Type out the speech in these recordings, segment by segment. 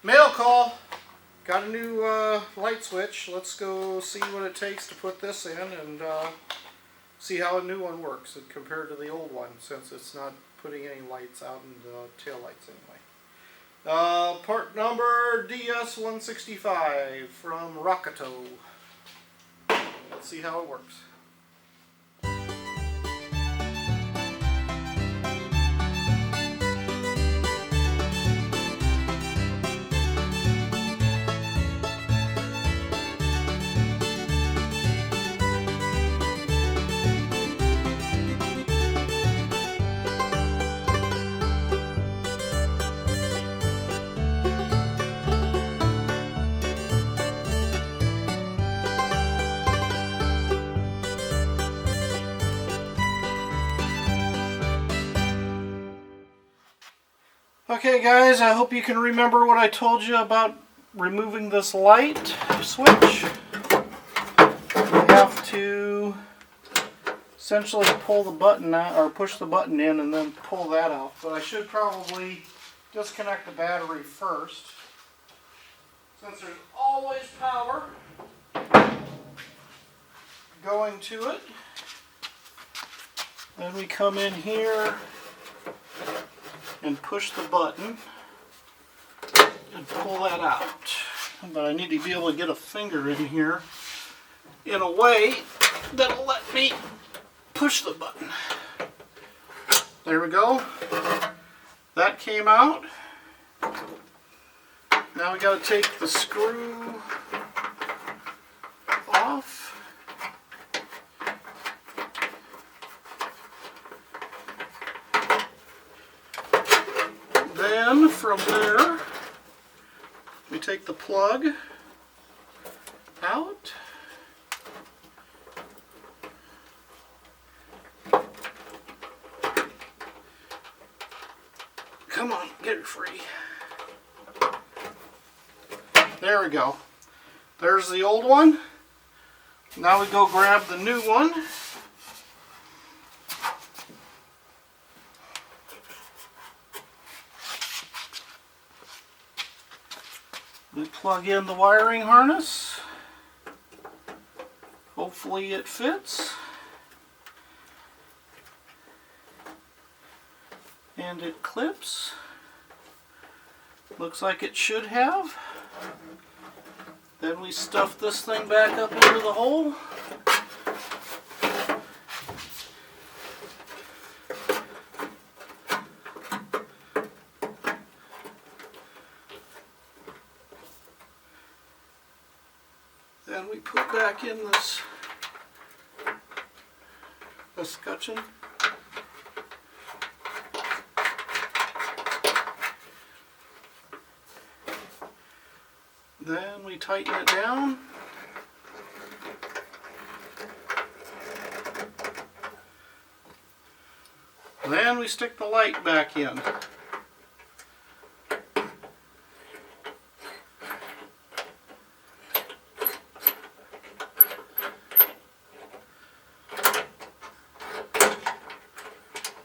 Mail call. Got a new light switch. Let's go see what it takes to put this in and see how a new one works compared to the old one, since it's not putting any lights out in the tail lights anyway. Part number DS165 from Rockato. Let's see how it works. Okay guys, I hope you can remember what I told you about removing this light switch. You have to essentially pull the button out, or push the button in and then pull that out. But I should probably disconnect the battery first, since there's always power going to it. Then we come in here and push the button and pull that out. But I need to be able to get a finger in here in a way that'll let me push the button. There we go. That came out. Now we got to take the screw off. Then from there, we take the plug out. Come on, get it free. There we go. There's the old one. Now we go grab the new one. We plug in the wiring harness. Hopefully it fits. And it clips. Looks like it should have. Then we stuff this thing back up into the hole. Then we put back in this escutcheon. Then we tighten it down. Then we stick the light back in.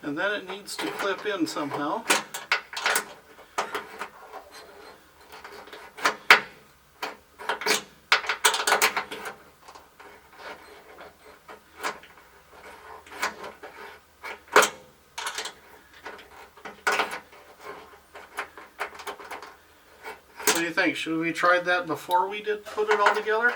And then it needs to clip in somehow. What do you think? Should we try that before we did put it all together?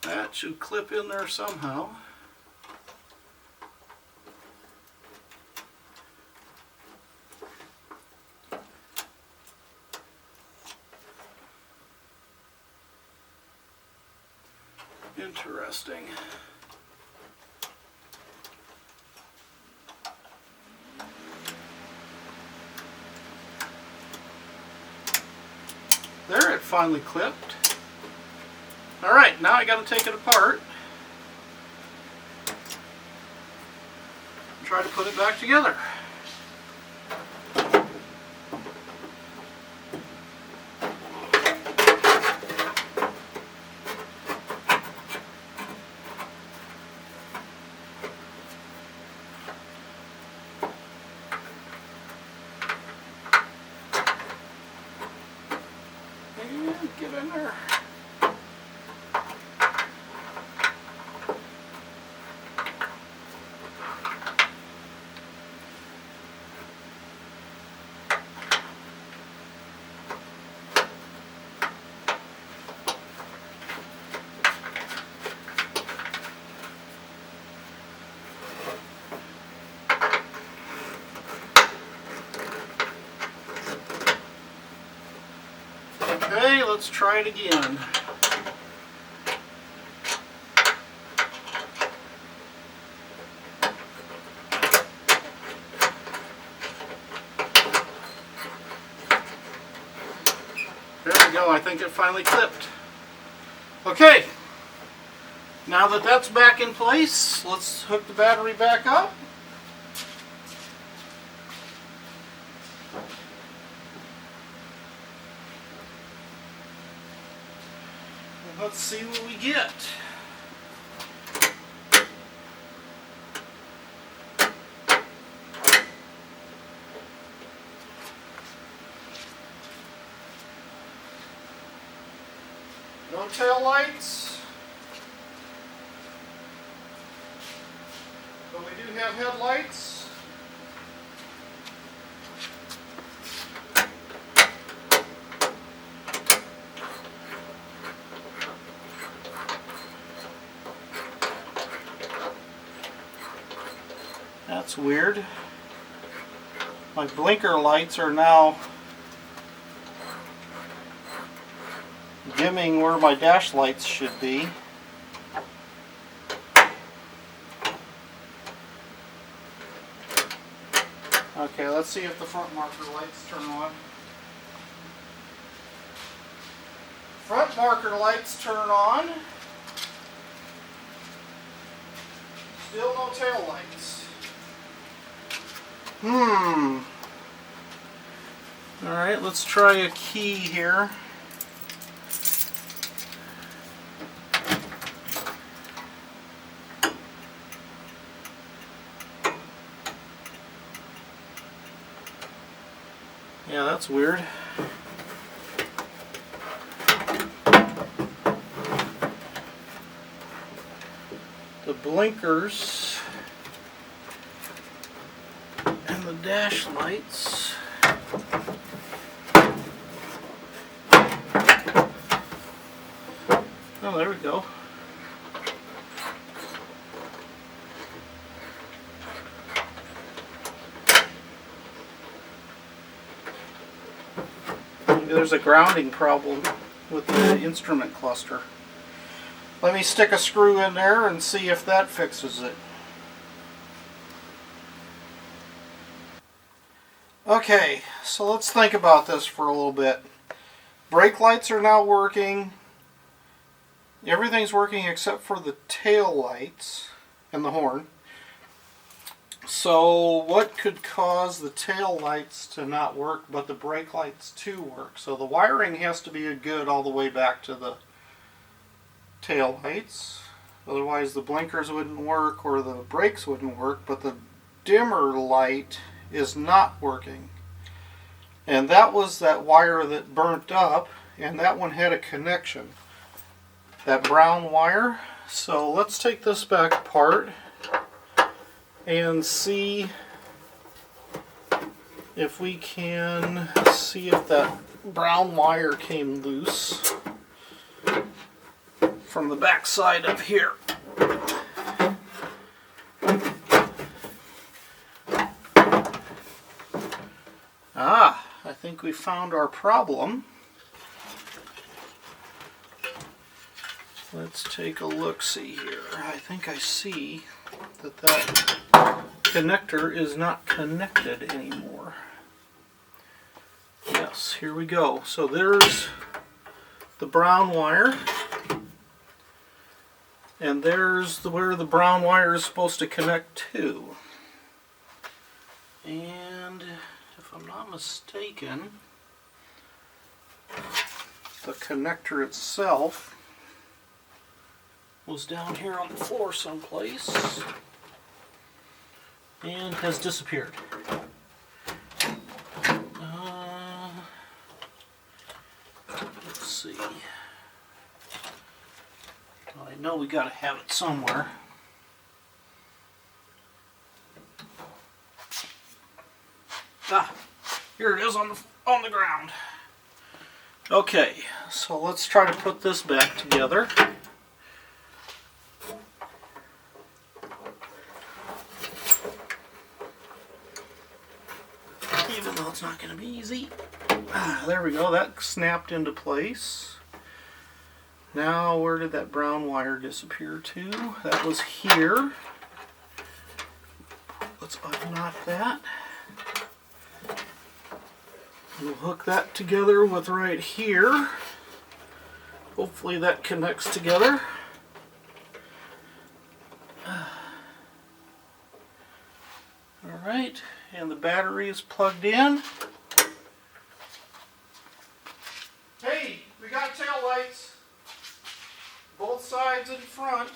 That should clip in there somehow. Interesting. There, it finally clipped. Alright, now I got to take it apart. Try to put it back together. And get in there. Okay, let's try it again. There we go, I think it finally clipped. Okay, now that that's back in place, let's hook the battery back up. And let's see what we get. No tail lights, but we do have headlights. That's weird. My blinker lights are now dimming where my dash lights should be. Okay, let's see if the front marker lights turn on. Front marker lights turn on. Still no tail lights. Alright, let's try a key here. Yeah, that's weird. The blinkers and the dash lights. Oh, there we go. There's a grounding problem with the instrument cluster. Let me stick a screw in there and see if that fixes it. Okay, so let's think about this for a little bit. Brake lights are now working. Everything's working except for the tail lights and the horn. So what could cause the tail lights to not work but the brake lights to work? So the wiring has to be good all the way back to the tail lights. Otherwise the blinkers wouldn't work or the brakes wouldn't work, but the dimmer light is not working. And that was that wire that burnt up, and that one had a connection. That brown wire. So let's take this back apart and see if we can see if that brown wire came loose from the back side of here. Ah, I think we found our problem. Let's take a look-see here. I think I see that that connector is not connected anymore. Yes, here we go. So there's the brown wire, and there's where the brown wire is supposed to connect to. And if I'm not mistaken, the connector itself was down here on the floor someplace and has disappeared. Let's see. Well, I know we got to have it somewhere. Ah, here it is on the ground. Okay, so let's try to put this back together. Even though it's not going to be easy. Ah, there we go, that snapped into place. Now, where did that brown wire disappear to? That was here. Let's unknot that. We'll hook that together with right here. Hopefully that connects together. Alright, and the battery is plugged in. Hey, we got tail lights. Both sides and front.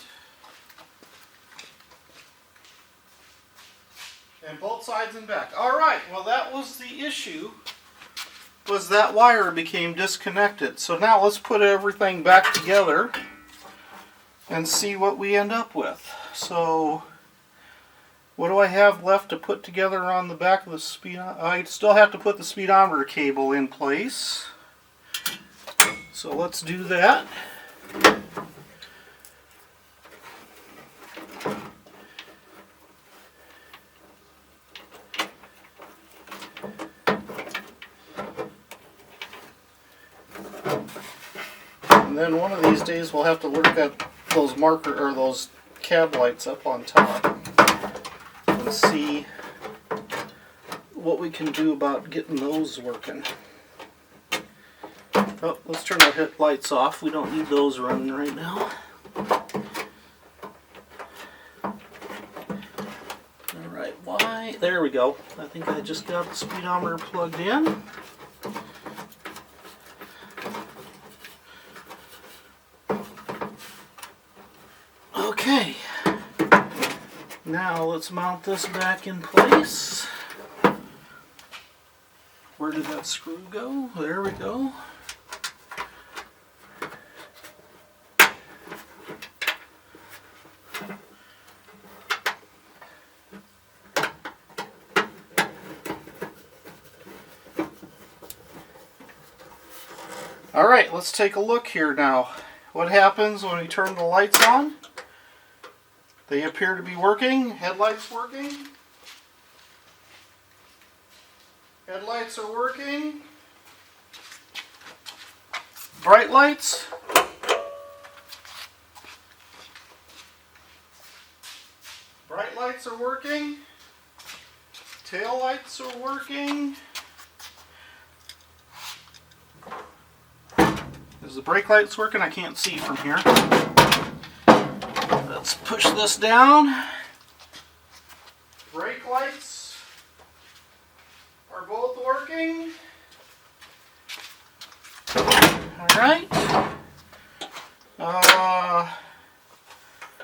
And both sides and back. Alright, well that was the issue. Was that wire became disconnected. So now let's put everything back together and see what we end up with. So what do I have left to put together on the back of the speedometer? I still have to put the speedometer cable in place. So let's do that. And then one of these days we'll have to look at those marker or those cab lights up on top and see what we can do about getting those working. Oh, let's turn our headlights off. We don't need those running right now. Alright, why? There we go. I think I just got the speedometer plugged in. Okay, now let's mount this back in place. Where did that screw go? There we go. Alright, let's take a look here now. What happens when we turn the lights on? They appear to be working. Headlights working. Headlights are working. Bright lights. Bright lights are working. Tail lights are working. Is the brake lights working? I can't see from here. Let's push this down. Brake lights are both working. Alright.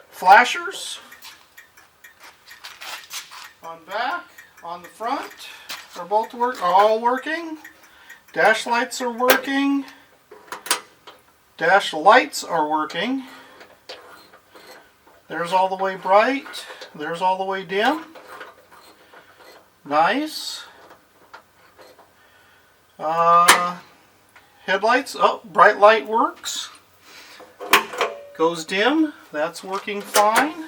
Flashers on back, on the front are both all working. Dash lights are working. Dash lights are working. There's all the way bright. There's all the way dim. Nice. Headlights. Oh, bright light works. Goes dim. That's working fine.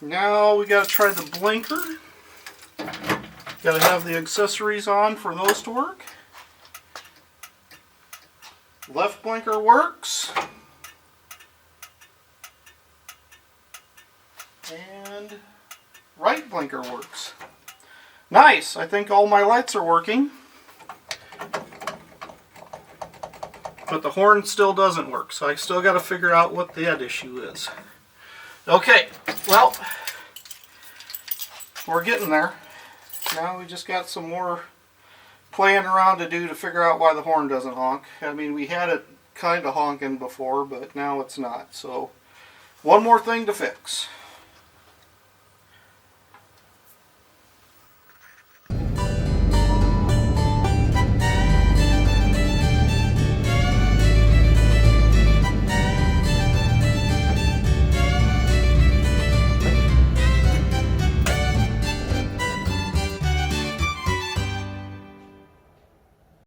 Now we got to try the blinker. Got to have the accessories on for those to work. Left blinker works. And right blinker works. Nice! I think all my lights are working. But the horn still doesn't work, so I still got to figure out what that issue is. Okay, well, we're getting there. Now we just got some more playing around to do to figure out why the horn doesn't honk. I mean, we had it kind of honking before, but now it's not. So, one more thing to fix.